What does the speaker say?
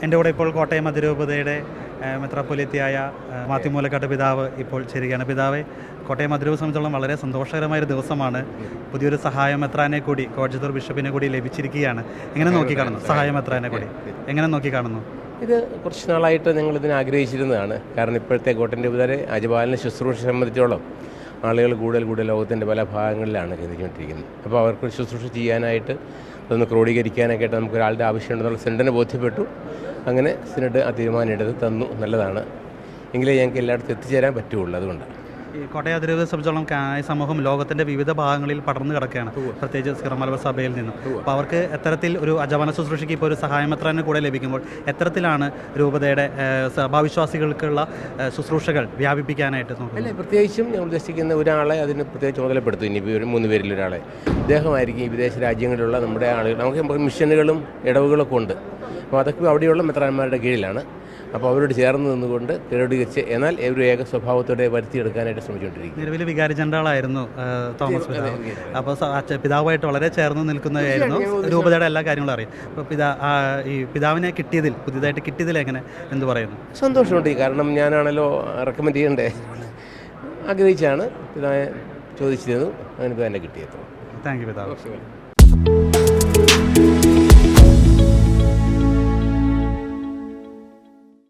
എൻ്റെ കൂടെ ഇപ്പോൾ കോട്ടയം അതിരൂപതയുടെ മെത്രാപ്പൊലീത്തയായ മാത്യു മൂലക്കാട്ട് പിതാവ് ഇപ്പോൾ ചേരുകയാണ്. പിതാവ്, കോട്ടയം അതിരൂപ സംബന്ധിച്ചോളം വളരെ സന്തോഷകരമായൊരു ദിവസമാണ്. പുതിയൊരു സഹായമെത്രാനെ കൂടി കോഴഞ്ചത്തൂർ ബിഷപ്പിനെ കൂടി ലഭിച്ചിരിക്കുകയാണ്. എങ്ങനെ നോക്കിക്കാണുന്നു സഹായമെത്രാനെ കൂടി? എങ്ങനെ നോക്കിക്കാണുന്നു? ഇത് കുറച്ച് നാളായിട്ട് ഞങ്ങളിതിനെ ആഗ്രഹിച്ചിരുന്നതാണ്. കാരണം ഇപ്പോഴത്തെ കോട്ടയം രൂപതയുടെ അജപാലന ശുശ്രൂഷ സംബന്ധിച്ചോളം ആളുകൾ കൂടുതൽ ലോകത്തിൻ്റെ പല ഭാഗങ്ങളിലാണ് കേന്ദ്രീകരിക്കുന്നത്. അപ്പോൾ അവർക്ക് ശുശ്രൂഷ ചെയ്യാനായിട്ട് അതൊന്ന് ക്രോഡീകരിക്കാനൊക്കെ ആയിട്ട് നമുക്കൊരാളുടെ ആവശ്യമുണ്ടെന്നുള്ള സെൻറ്ററിനെ ബോധ്യപ്പെട്ടു. അങ്ങനെ സിനഡ് ആ തീരുമാനം എടുത്ത് തന്നു. നല്ലതാണ്. എങ്കിലേ ഞങ്ങൾക്ക് എല്ലായിടത്തും എത്തിച്ചേരാൻ പറ്റുള്ളൂ. അതുകൊണ്ടാണ് ഈ കോട്ടയം അതിരൂപതയെ സംബന്ധിച്ചോളം കാനായി സമൂഹം ലോകത്തിൻ്റെ വിവിധ ഭാഗങ്ങളിൽ പടർന്നു കിടക്കുകയാണ്, പ്രത്യേകിച്ച് സീറോ മലബാർ സഭയിൽ നിന്നും. അപ്പോൾ അവർക്ക് എത്തരത്തിൽ ഒരു അജപാലന ശുശ്രൂഷയ്ക്ക് ഇപ്പോൾ ഒരു സഹായമെത്രാനെ കൂടെ ലഭിക്കുമ്പോൾ എത്തരത്തിലാണ് രൂപതയുടെ സഭാവിശ്വാസികൾക്കുള്ള ശുശ്രൂഷകൾ വ്യാപിപ്പിക്കാനായിട്ട് നോക്കുന്നത്? അല്ലേ, പ്രത്യേകിച്ചും ഞാൻ ഉദ്ദേശിക്കുന്ന ഒരാളെ അതിന് പ്രത്യേകിച്ച് ചുമതലപ്പെടുത്തും. ഇനി ഒരു 3 പേരിൽ ഒരാളെ ഇദ്ദേഹമായിരിക്കും ഈ വിദേശ രാജ്യങ്ങളിലുള്ള നമ്മുടെ ആളുകൾ. നമുക്ക് മിഷനുകളും ഇടവുകളൊക്കെ ഉണ്ട്. അപ്പോൾ അതൊക്കെ അവിടെയുള്ള മെത്രാന്മാരുടെ കീഴിലാണ്. അപ്പോൾ അവരോട് ചേർന്ന് നിന്നുകൊണ്ട് ക്രോഡീകരിച്ച് എന്നാൽ ഒരു ഏക സ്വഭാവത്തോടെ വരുത്തിയെടുക്കാനായിട്ട് ശ്രമിച്ചുകൊണ്ടിരിക്കും. നിലവിൽ വികാരി ജനറലായിരുന്നു തോമസ് പിതാവ്. അപ്പോൾ പിതാവുമായിട്ട് വളരെ ചേർന്ന് നിൽക്കുന്നതായിരുന്നു. രൂപതയുടെ എല്ലാ കാര്യങ്ങളും അറിയും. അപ്പോൾ ഈ പിതാവിനെ കിട്ടിയതിൽ, പുതിയതായിട്ട് കിട്ടിയതിൽ എങ്ങനെ എന്ത് പറയുന്നു? സന്തോഷമുണ്ട്. കാരണം ഞാനാണല്ലോ റെക്കമെൻഡ് ചെയ്യണ്ടേ. ആഗ്രഹിച്ചാണ് പിതാവിനെ ചോദിച്ചിരുന്നു. അങ്ങനെ പിതാവിനെ കിട്ടിയത്. താങ്ക് യു പിതാവ്.